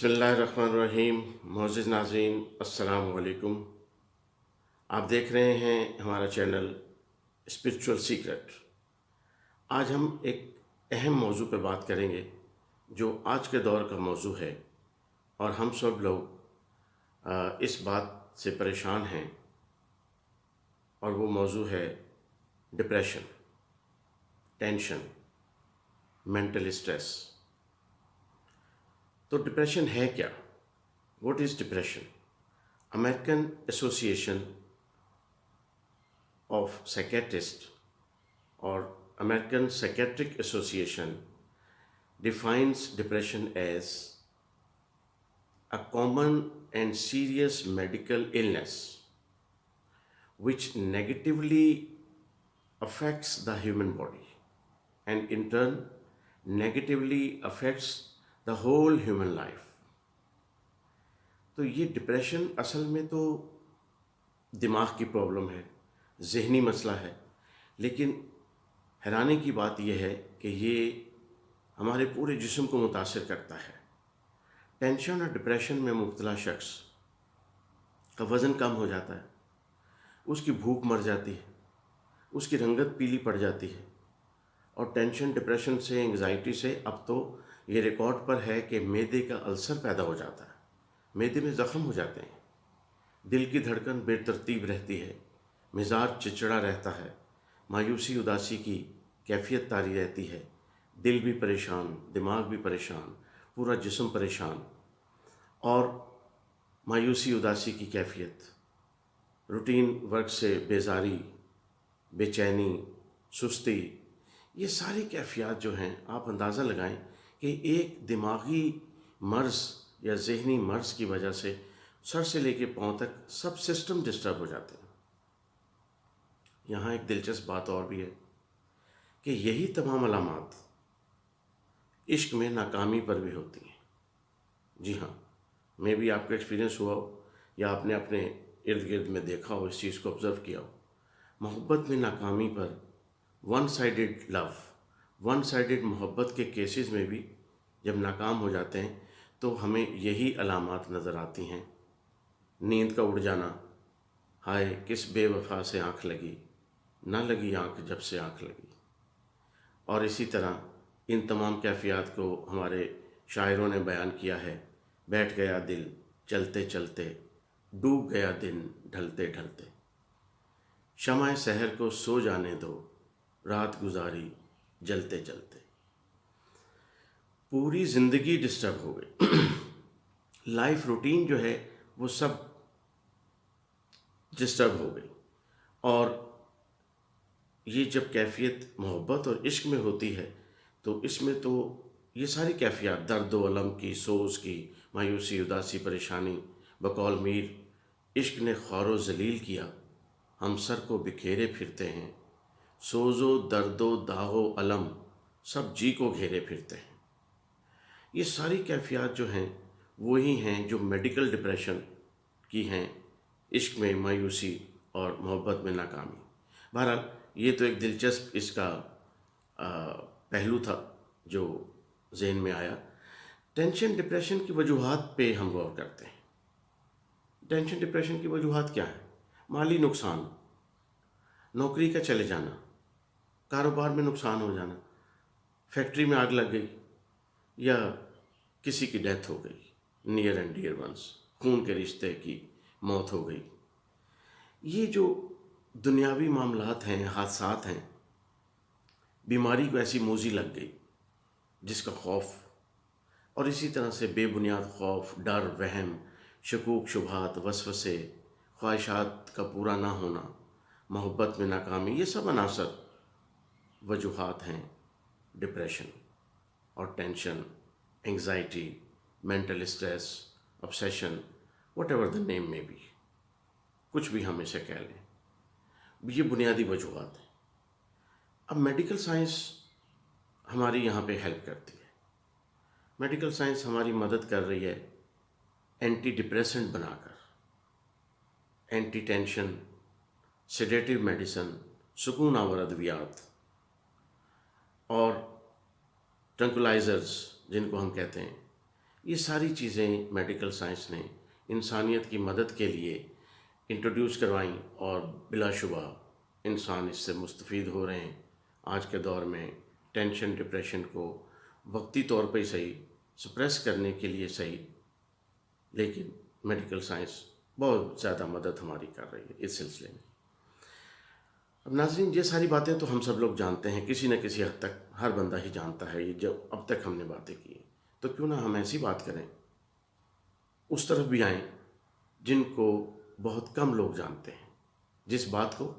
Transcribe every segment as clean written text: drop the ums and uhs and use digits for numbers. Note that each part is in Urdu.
بسم اللہ الرحمن الرحیم۔ معزز ناظرین، السلام علیکم۔ آپ دیکھ رہے ہیں ہمارا چینل اسپرچول سیکرٹ۔ آج ہم ایک اہم موضوع پہ بات کریں گے جو آج کے دور کا موضوع ہے، اور ہم سب لوگ اس بات سے پریشان ہیں، اور وہ موضوع ہے ڈپریشن، ٹینشن، مینٹل اسٹریس۔ تو ڈپریشن ہے کیا؟ What is depression? American Association of Psychiatrists or American Psychiatric Association defines depression as a common and serious medical illness which negatively affects the human body and in turn negatively affects the whole human life. تو یہ ڈپریشن اصل میں تو دماغ کی پرابلم ہے، ذہنی مسئلہ ہے، لیکن حیرانی کی بات یہ ہے کہ یہ ہمارے پورے جسم کو متاثر کرتا ہے۔ ٹینشن اور ڈپریشن میں مبتلا شخص کا وزن کم ہو جاتا ہے، اس کی بھوک مر جاتی ہے، اس کی رنگت پیلی پڑ جاتی ہے، اور ٹینشن، ڈپریشن سے، انگزائٹی سے اب تو یہ ریکارڈ پر ہے کہ معدے کا السر پیدا ہو جاتا ہے، معدے میں زخم ہو جاتے ہیں، دل کی دھڑکن بے ترتیب رہتی ہے، مزاج چڑچڑا رہتا ہے، مایوسی اداسی کی کیفیت طاری رہتی ہے، دل بھی پریشان، دماغ بھی پریشان، پورا جسم پریشان، اور مایوسی اداسی کی کیفیت، روٹین ورک سے بیزاری، بے چینی، سستی، یہ ساری کیفیات جو ہیں آپ اندازہ لگائیں کہ ایک دماغی مرض یا ذہنی مرض کی وجہ سے سر سے لے کے پاؤں تک سب سسٹم ڈسٹرب ہو جاتے ہیں۔ یہاں ایک دلچسپ بات اور بھی ہے کہ یہی تمام علامات عشق میں ناکامی پر بھی ہوتی ہیں۔ جی ہاں، میں بھی آپ کا ایکسپیرینس ہوا ہو یا آپ نے اپنے ارد گرد میں دیکھا ہو، اس چیز کو آبزرو کیا ہو، محبت میں ناکامی پر، ون سائیڈڈ لو، ون سائیڈڈ محبت کے کیسز میں بھی جب ناکام ہو جاتے ہیں تو ہمیں یہی علامات نظر آتی ہیں۔ نیند کا اڑ جانا، ہائے کس بے وفا سے آنکھ لگی، نہ لگی آنکھ جب سے آنکھ لگی، اور اسی طرح ان تمام کیفیات کو ہمارے شاعروں نے بیان کیا ہے۔ بیٹھ گیا دل چلتے چلتے، ڈوب گیا دن ڈھلتے ڈھلتے، شمع سحر کو سو جانے دو، رات گزاری جلتے جلتے۔ پوری زندگی ڈسٹرب ہو گئی، لائف روٹین جو ہے وہ سب ڈسٹرب ہو گئی، اور یہ جب کیفیت محبت اور عشق میں ہوتی ہے تو اس میں تو یہ ساری کیفیات، درد و الم کی، سوز کی، مایوسی، اداسی، پریشانی، بقول میر عشق نے خوار و ذلیل کیا، ہم سر کو بکھیرے پھرتے ہیں، سوز و درد و داغ و الم سب جی کو گھیرے پھرتے ہیں۔ یہ ساری کیفیات جو ہیں وہی ہیں جو میڈیکل ڈپریشن کی ہیں، عشق میں مایوسی اور محبت میں ناکامی۔ بہرحال یہ تو ایک دلچسپ اس کا پہلو تھا جو ذہن میں آیا۔ ٹینشن ڈپریشن کی وجوہات پہ ہم غور کرتے ہیں۔ ٹینشن ڈپریشن کی وجوہات کیا ہیں؟ مالی نقصان، نوکری کا چلے جانا، کاروبار میں نقصان ہو جانا، فیکٹری میں آگ لگ گئی، یا کسی کی ڈیتھ ہو گئی، نیئر اینڈ ڈیئر ونس، خون کے رشتے کی موت ہو گئی۔ یہ جو دنیاوی معاملات ہیں، حادثات ہیں، بیماری کو ایسی موذی لگ گئی جس کا خوف، اور اسی طرح سے بے بنیاد خوف، ڈر، وہم، شکوک، شبہات، وسوسے، خواہشات کا پورا نہ ہونا، محبت میں ناکامی، یہ سب عناصر وجوہات ہیں ڈپریشن اور tension, anxiety, mental stress, obsession، whatever the name میں بھی، کچھ بھی ہم اسے کہہ لیں، یہ بنیادی وجوہات ہیں۔ اب میڈیکل سائنس ہماری یہاں پہ ہیلپ کرتی ہے، میڈیکل سائنس ہماری مدد کر رہی ہے اینٹی ڈپریسنٹ بنا کر، اینٹی ٹینشن، سیڈیٹیو میڈیسن، سکون آور ادویات، اور ٹرنکولائزرز جن کو ہم کہتے ہیں، یہ ساری چیزیں میڈیکل سائنس نے انسانیت کی مدد کے لیے انٹروڈیوس کروائیں، اور بلا شبہ انسان اس سے مستفید ہو رہے ہیں۔ آج کے دور میں ٹینشن ڈپریشن کو وقتی طور پہ ہی صحیح، سپریس کرنے کے لیے صحیح، لیکن میڈیکل سائنس بہت زیادہ مدد ہماری کر رہی ہے اس سلسلے میں۔ اب ناظرین، یہ ساری باتیں تو ہم سب لوگ جانتے ہیں، کسی نہ کسی حد تک ہر بندہ ہی جانتا ہے، یہ جو اب تک ہم نے باتیں کی ہیں۔ تو کیوں نہ ہم ایسی بات کریں، اس طرف بھی آئیں جن کو بہت کم لوگ جانتے ہیں، جس بات کو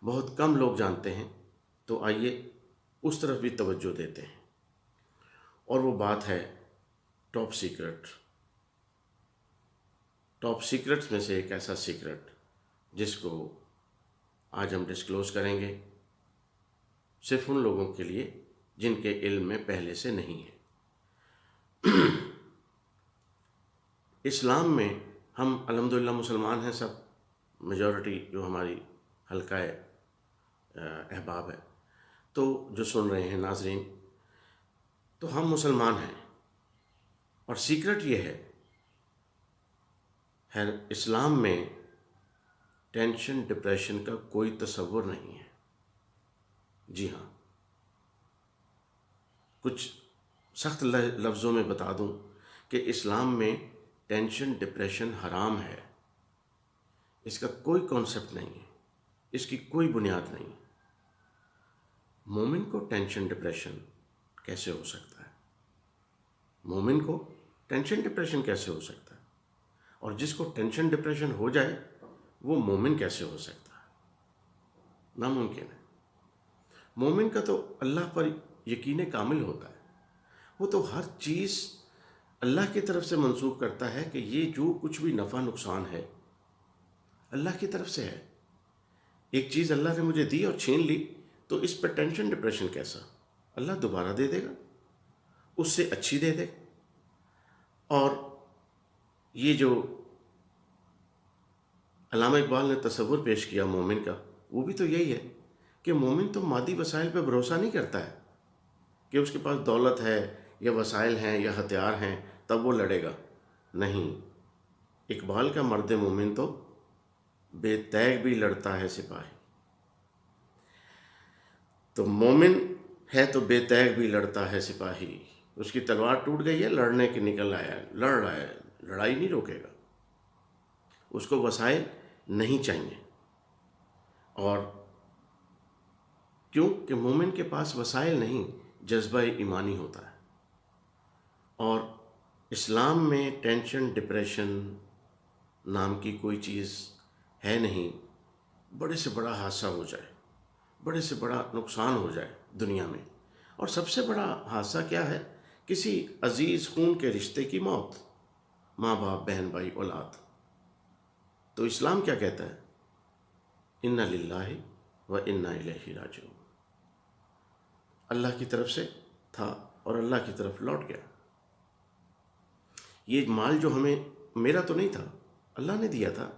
بہت کم لوگ جانتے ہیں، تو آئیے اس طرف بھی توجہ دیتے ہیں، اور وہ بات ہے ٹاپ سیکرٹ۔ ٹاپ سیکرٹس میں سے ایک ایسا سیکرٹ جس کو آج ہم ڈسکلوز کریں گے، صرف ان لوگوں کے لیے جن کے علم میں پہلے سے نہیں ہے۔ اسلام میں ہم الحمدللہ مسلمان ہیں، سب میجورٹی جو ہماری حلقہ احباب ہے، تو جو سن رہے ہیں ناظرین، تو ہم مسلمان ہیں، اور سیکرٹ یہ ہے اسلام میں ٹینشن ڈپریشن کا کوئی تصور نہیں ہے۔ جی ہاں، کچھ سخت لفظوں میں بتا دوں کہ اسلام میں ٹینشن ڈپریشن حرام ہے، اس کا کوئی کانسیپٹ نہیں ہے، اس کی کوئی بنیاد نہیں۔ مومن کو ٹینشن ڈپریشن کیسے ہو سکتا ہے؟ مومن کو ٹینشن ڈپریشن کیسے ہو سکتا ہے؟ اور جس کو ٹینشن ڈپریشن ہو جائے وہ مومن کیسے ہو سکتا ہے؟ ناممکن ہے۔ مومن کا تو اللہ پر یقین کامل ہوتا ہے، وہ تو ہر چیز اللہ کی طرف سے منسوب کرتا ہے کہ یہ جو کچھ بھی نفع نقصان ہے اللہ کی طرف سے ہے۔ ایک چیز اللہ نے مجھے دی اور چھین لی، تو اس پہ ٹینشن ڈپریشن کیسا؟ اللہ دوبارہ دے دے گا، اس سے اچھی دے دے۔ اور یہ جو علامہ اقبال نے تصور پیش کیا مومن کا، وہ بھی تو یہی ہے کہ مومن تو مادی وسائل پہ بھروسہ نہیں کرتا ہے کہ اس کے پاس دولت ہے یا وسائل ہیں یا ہتھیار ہیں تب وہ لڑے گا۔ نہیں، اقبال کا مرد مومن تو بے تیغ بھی لڑتا ہے سپاہی۔ تو مومن ہے تو بے تیغ بھی لڑتا ہے سپاہی، اس کی تلوار ٹوٹ گئی ہے، لڑنے کے نکل آیا ہے، لڑ رہا ہے، لڑائی نہیں روکے گا، اس کو وسائل نہیں چاہیے۔ اور کیوں کہ مومن کے پاس وسائل نہیں، جذبہ ایمانی ہوتا ہے۔ اور اسلام میں ٹینشن ڈپریشن نام کی کوئی چیز ہے نہیں۔ بڑے سے بڑا حادثہ ہو جائے، بڑے سے بڑا نقصان ہو جائے دنیا میں، اور سب سے بڑا حادثہ کیا ہے؟ کسی عزیز خون کے رشتے کی موت، ماں باپ، بہن بھائی، اولاد۔ تو اسلام کیا کہتا ہے؟ انا للہ و انا الیہ راجعون۔ اللہ کی طرف سے تھا اور اللہ کی طرف لوٹ گیا۔ یہ مال جو ہمیں، میرا تو نہیں تھا، اللہ نے دیا تھا۔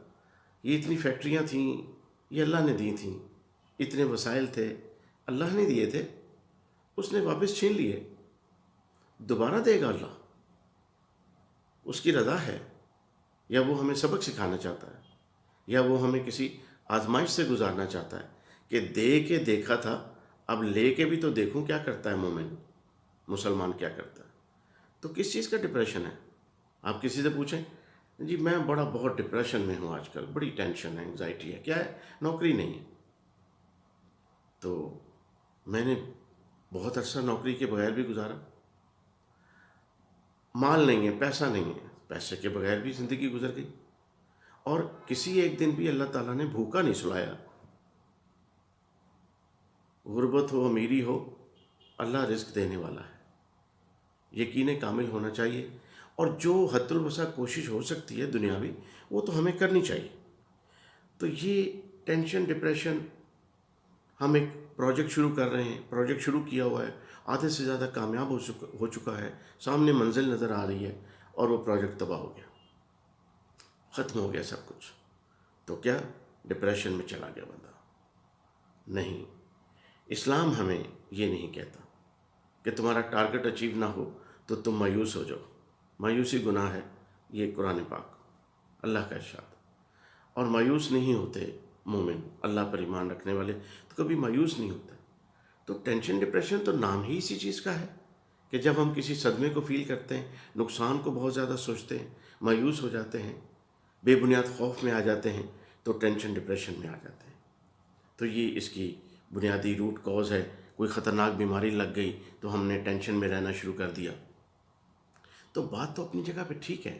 یہ اتنی فیکٹریاں تھیں، یہ اللہ نے دی تھیں۔ اتنے وسائل تھے، اللہ نے دیے تھے، اس نے واپس چھین لیے۔ دوبارہ دے گا اللہ، اس کی رضا ہے، یا وہ ہمیں سبق سکھانا چاہتا ہے، یا وہ ہمیں کسی آزمائش سے گزارنا چاہتا ہے کہ دے کے دیکھا تھا، اب لے کے بھی تو دیکھوں کیا کرتا ہے مومن، مسلمان کیا کرتا ہے۔ تو کس چیز کا ڈپریشن ہے؟ آپ کسی سے پوچھیں، جی میں بہت ڈپریشن میں ہوں آج کل، بڑی ٹینشن ہے، انگزائٹی ہے، کیا ہے؟ نوکری نہیں ہے۔ تو میں نے بہت عرصہ نوکری کے بغیر بھی گزارا، مال نہیں ہے، پیسہ نہیں ہے، پیسے کے بغیر بھی زندگی گزر گئی، اور کسی ایک دن بھی اللہ تعالیٰ نے بھوکا نہیں سلایا۔ غربت ہو، امیری ہو، اللہ رزق دینے والا ہے، یقین کامل ہونا چاہیے۔ اور جو حد الوسع کوشش ہو سکتی ہے دنیاوی، وہ تو ہمیں کرنی چاہیے۔ تو یہ ٹینشن ڈپریشن، ہم ایک پروجیکٹ شروع کر رہے ہیں، پروجیکٹ شروع کیا ہوا ہے، آدھے سے زیادہ کامیاب ہو چکا ہے، سامنے منزل نظر آ رہی ہے، اور وہ پروجیکٹ تباہ ہو گیا، ختم ہو گیا سب کچھ۔ تو کیا ڈپریشن میں چلا گیا بندہ؟ نہیں، اسلام ہمیں یہ نہیں کہتا کہ تمہارا ٹارگٹ اچیو نہ ہو تو تم مایوس ہو جاؤ۔ مایوسی گناہ ہے، یہ قرآن پاک، اللہ کا ارشاد۔ اور مایوس نہیں ہوتے مومن، اللہ پر ایمان رکھنے والے تو کبھی مایوس نہیں ہوتے۔ تو ٹینشن ڈپریشن تو نام ہی اسی چیز کا ہے کہ جب ہم کسی صدمے کو فیل کرتے ہیں، نقصان کو بہت زیادہ سوچتے ہیں، مایوس ہو جاتے ہیں، بے بنیاد خوف میں آ جاتے ہیں، تو ٹینشن ڈپریشن میں آ جاتے ہیں۔ تو یہ اس کی بنیادی روٹ کاز ہے۔ کوئی خطرناک بیماری لگ گئی تو ہم نے ٹینشن میں رہنا شروع کر دیا۔ تو بات تو اپنی جگہ پہ ٹھیک ہے،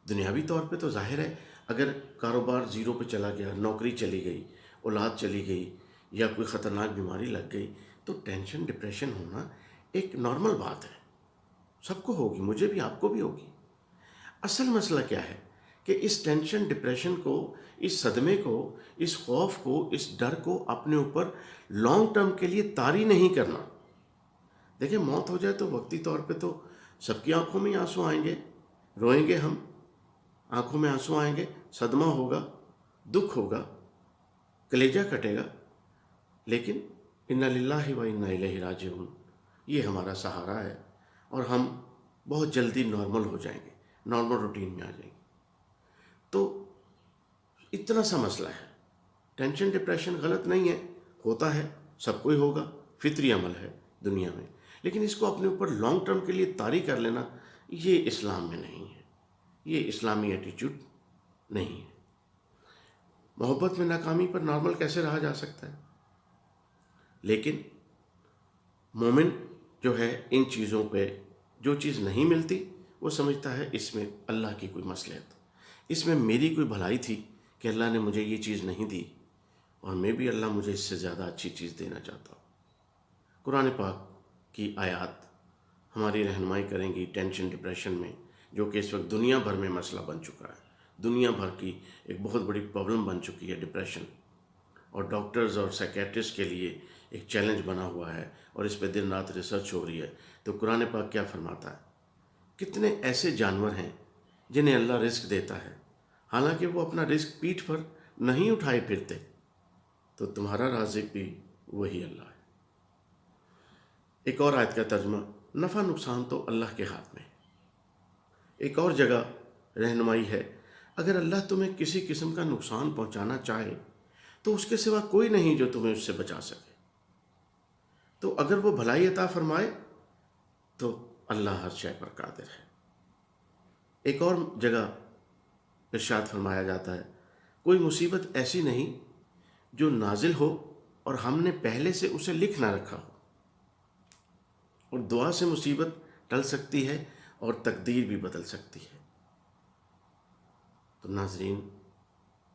دنیاوی طور پہ تو ظاہر ہے اگر کاروبار زیرو پہ چلا گیا، نوکری چلی گئی، اولاد چلی گئی، یا کوئی خطرناک بیماری لگ گئی، تو ٹینشن ڈپریشن ہونا ایک نارمل بات ہے، سب کو ہوگی، مجھے بھی، آپ کو بھی ہوگی۔ اصل مسئلہ کیا ہے کہ اس ٹینشن ڈپریشن کو، اس صدمے کو، اس خوف کو، اس ڈر کو اپنے اوپر لانگ ٹرم کے لیے طاری نہیں کرنا۔ دیکھیں، موت ہو جائے تو وقتی طور پہ تو سب کی آنکھوں میں آنسو آئیں گے، روئیں گے ہم، آنکھوں میں آنسو آئیں گے، صدمہ ہوگا، دکھ ہوگا، کلیجہ کٹے گا، لیکن انا للہ و انا الیہ راجعون، یہ ہمارا سہارا ہے، اور ہم بہت جلدی نارمل ہو جائیں گے، نارمل روٹین میں آ جائیں گے۔ تو اتنا سا مسئلہ ہے۔ ٹینشن ڈپریشن غلط نہیں ہے، ہوتا ہے، سب کو ہی ہوگا، فطری عمل ہے دنیا میں، لیکن اس کو اپنے اوپر لانگ ٹرم کے لیے طاری کر لینا، یہ اسلام میں نہیں ہے، یہ اسلامی ایٹیچیوڈ نہیں ہے۔ محبت میں ناکامی پر نارمل کیسے رہا جا سکتا ہے؟ لیکن مومن جو ہے ان چیزوں پہ، جو چیز نہیں ملتی وہ سمجھتا ہے اس میں اللہ کی کوئی مصلحت، اس میں میری کوئی بھلائی تھی کہ اللہ نے مجھے یہ چیز نہیں دی، اور میں بھی اللہ مجھے اس سے زیادہ اچھی چیز دینا چاہتا ہوں۔ قرآن پاک کی آیات ہماری رہنمائی کریں گی ٹینشن ڈپریشن میں، جو کہ اس وقت دنیا بھر میں مسئلہ بن چکا ہے، دنیا بھر کی ایک بہت بڑی پرابلم بن چکی ہے ڈپریشن، اور ڈاکٹرز اور سائیکیٹرسٹ کے لیے ایک چیلنج بنا ہوا ہے، اور اس پہ دن رات ریسرچ ہو رہی ہے۔ تو قرآن پاک کیا فرماتا ہے؟ کتنے ایسے جانور ہیں جنہیں اللہ رزق دیتا ہے، حالانکہ وہ اپنا رزق پیٹھ پر نہیں اٹھائے پھرتے، تو تمہارا رازق بھی وہی اللہ ہے۔ ایک اور آیت کا ترجمہ، نفع نقصان تو اللہ کے ہاتھ میں ہے۔ ایک اور جگہ رہنمائی ہے، اگر اللہ تمہیں کسی قسم کا نقصان پہنچانا چاہے تو اس کے سوا کوئی نہیں جو تمہیں اس سے بچا سکے، تو اگر وہ بھلائی عطا فرمائے تو اللہ ہر شے پر قادر ہے۔ ایک اور جگہ ارشاد فرمایا جاتا ہے، کوئی مصیبت ایسی نہیں جو نازل ہو اور ہم نے پہلے سے اسے لکھ نہ رکھا ہو، اور دعا سے مصیبت ٹل سکتی ہے اور تقدیر بھی بدل سکتی ہے۔ تو ناظرین،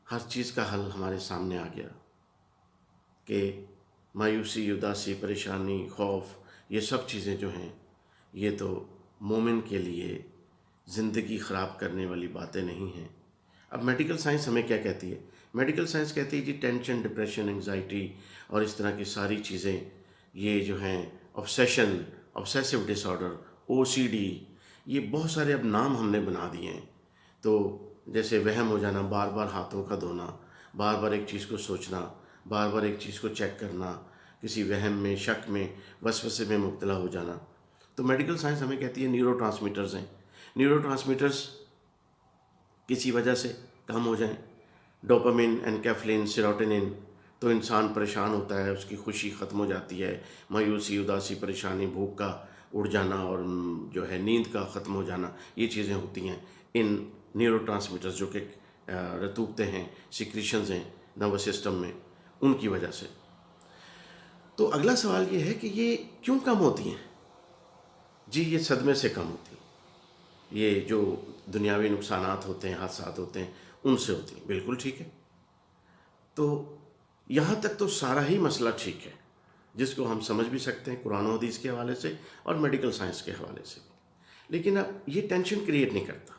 ہر چیز کا حل ہمارے سامنے آ گیا کہ مایوسی، اداسی، پریشانی، خوف، یہ سب چیزیں جو ہیں، یہ تو مومن کے لیے زندگی خراب کرنے والی باتیں نہیں ہیں۔ اب میڈیکل سائنس ہمیں کیا کہتی ہے؟ میڈیکل سائنس کہتی ہے جی ٹینشن، ڈپریشن، انگزائٹی اور اس طرح کی ساری چیزیں، یہ جو ہیں obsession، obsessive disorder، OCD، یہ بہت سارے اب نام ہم نے بنا دیے ہیں۔ تو جیسے وہم ہو جانا، بار بار ہاتھوں کا دھونا، بار بار ایک چیز کو سوچنا، بار بار ایک چیز کو چیک کرنا، کسی وہم میں، شک میں، وسوسے میں مبتلا ہو جانا، تو میڈیکل سائنس ہمیں کہتی ہے نیورو ٹرانسمیٹرز ہیں، نیورو ٹرانسمیٹرز کسی وجہ سے کم ہو جائیں، ڈوپامن، انکیفلن، سیروٹونن، تو انسان پریشان ہوتا ہے، اس کی خوشی ختم ہو جاتی ہے، مایوسی، اداسی، پریشانی، بھوک کا اڑ جانا، اور جو ہے نیند کا ختم ہو جانا، یہ چیزیں ہوتی ہیں ان نیورو ٹرانسمیٹرز جو کہ رتوقتے ہیں، سیکریشنز ہیں نروس سسٹم میں، ان کی وجہ سے۔ تو اگلا سوال یہ ہے کہ یہ کیوں کم ہوتی ہیں؟ جی یہ صدمے سے کم ہوتی ہیں، یہ جو دنیاوی نقصانات ہوتے ہیں، حادثات ہوتے ہیں، ان سے ہوتی ہیں، بالکل ٹھیک ہے۔ تو یہاں تک تو سارا ہی مسئلہ ٹھیک ہے، جس کو ہم سمجھ بھی سکتے ہیں قرآن و حدیث کے حوالے سے اور میڈیکل سائنس کے حوالے سے بھی، لیکن اب یہ ٹینشن کریٹ نہیں کرتا۔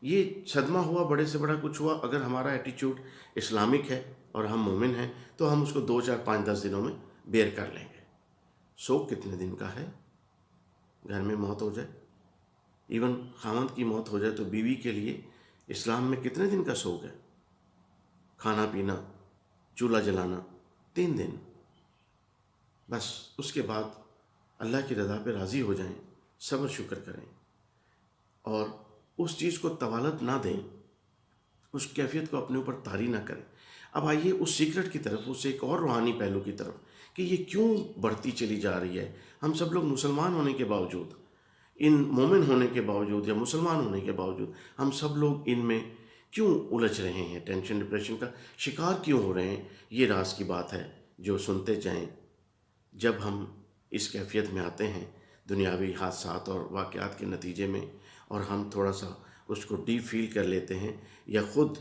یہ صدمہ ہوا، بڑے سے بڑا کچھ ہوا، اگر ہمارا ایٹیچیوڈ اسلامک ہے اور ہم مومن ہیں تو ہم اس کو 2، 4، 5، 10 دنوں میں بیئر کر لیں گے۔ سوگ کتنے دن کا ہے؟ گھر میں موت ہو جائے، ایون خاوند کی موت ہو جائے تو بیوی کے لیے اسلام میں کتنے دن کا سوگ ہے؟ کھانا پینا، چولہا جلانا، 3 دن، بس اس کے بعد اللہ کی رضا پہ راضی ہو جائیں، صبر شکر کریں۔ اور اس چیز کو طوالت نہ دیں، اس کیفیت کو اپنے اوپر طاری نہ کریں۔ اب آئیے اس سیکرٹ کی طرف، اس ایک اور روحانی پہلو کی طرف کہ یہ کیوں بڑھتی چلی جا رہی ہے۔ ہم سب لوگ مسلمان ہونے کے باوجود، ان مومن ہونے کے باوجود یا مسلمان ہونے کے باوجود، ہم سب لوگ ان میں کیوں الجھ رہے ہیں، ٹینشن ڈپریشن کا شکار کیوں ہو رہے ہیں؟ یہ راز کی بات ہے جو سنتے جائیں۔ جب ہم اس کیفیت میں آتے ہیں دنیاوی حادثات اور واقعات کے نتیجے میں، اور ہم تھوڑا سا اس کو ڈیپ فیل کر لیتے ہیں، یا خود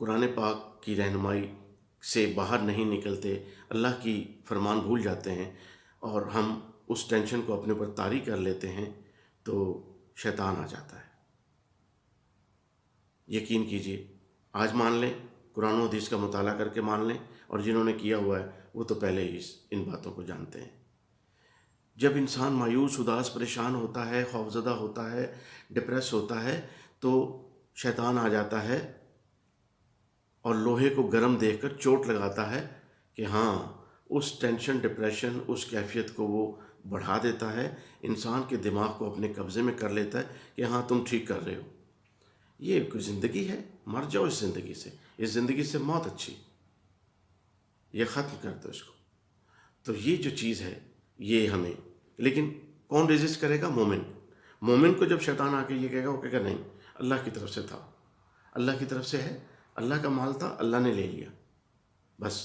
قرآن پاک کی رہنمائی سے باہر نہیں نکلتے، اللہ کی فرمان بھول جاتے ہیں، اور ہم اس ٹینشن کو اپنے اوپر طاری کر لیتے ہیں، تو شیطان آ جاتا ہے۔ یقین کیجئے، آج مان لیں، قرآن و حدیث کا مطالعہ کر کے مان لیں، اور جنہوں نے کیا ہوا ہے وہ تو پہلے ہی ان باتوں کو جانتے ہیں۔ جب انسان مایوس، اداس، پریشان ہوتا ہے، خوفزدہ ہوتا ہے، ڈپریس ہوتا ہے، تو شیطان آ جاتا ہے اور لوہے کو گرم دیکھ کر چوٹ لگاتا ہے کہ ہاں، اس ٹینشن ڈپریشن، اس کیفیت کو وہ بڑھا دیتا ہے، انسان کے دماغ کو اپنے قبضے میں کر لیتا ہے کہ ہاں تم ٹھیک کر رہے ہو، یہ کوئی زندگی ہے، مر جاؤ اس زندگی سے، اس زندگی سے موت اچھی، یہ ختم کر دو اس کو۔ تو یہ جو چیز ہے یہ ہمیں، لیکن کون ریزسٹ کرے گا؟ مومن۔ مومن کو جب شیطان آ کے یہ کہے گا، وہ کہے گا نہیں، اللہ کی طرف سے تھا، اللہ کی طرف سے ہے، اللہ کا مال تھا، اللہ نے لے لیا۔ بس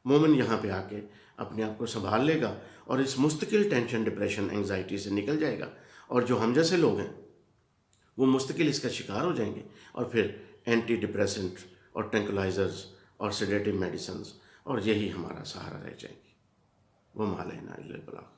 مومن یہاں پہ آ کے اپنے آپ کو سنبھال لے گا اور اس مستقل ٹینشن ڈپریشن انگزائٹی سے نکل جائے گا، اور جو ہم جیسے لوگ ہیں وہ مستقل اس کا شکار ہو جائیں گے، اور پھر اینٹی ڈپریسنٹ اور ٹینکلائزرز اور سیڈیٹو میڈیسنز، اور یہی ہمارا سہارا رہ جائیں گی۔ وما علینا الا البلاغ۔